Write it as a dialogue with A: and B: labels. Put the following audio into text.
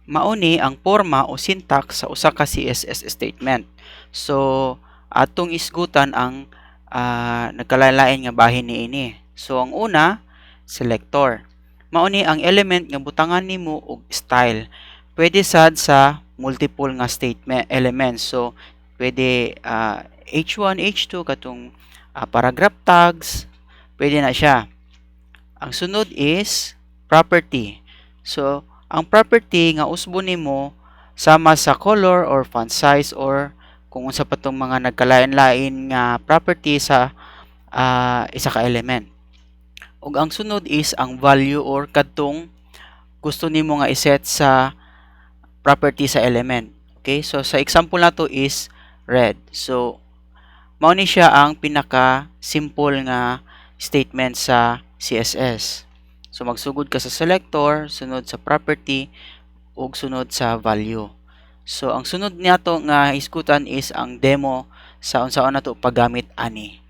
A: Mao ni ang porma o syntax sa usa ka CSS statement. So atong isgutan ang nagkalalain nga bahin niini. So ang una, selector. Mao ni ang element nga butangan nimo og style. Pwede sad sa multiple nga statement elements. So pwede H1, H2 katong paragraph tags, pwede na siya. Ang sunod is property. So ang property nga usbo nimo sama sa color or font size or kung unsa pa tong mga nagkalain-lain nga property sa isa ka element. Ug ang sunod is ang value or kadtong gusto nimo nga iset sa property sa element. Okay? So sa example nato is red. So mao ni siya ang pinaka simple nga statement sa CSS. So magsugod ka sa selector, sunod sa property ug sunod sa value. So ang sunod niyato nga iskutan is ang demo sa unsaon nato paggamit ani.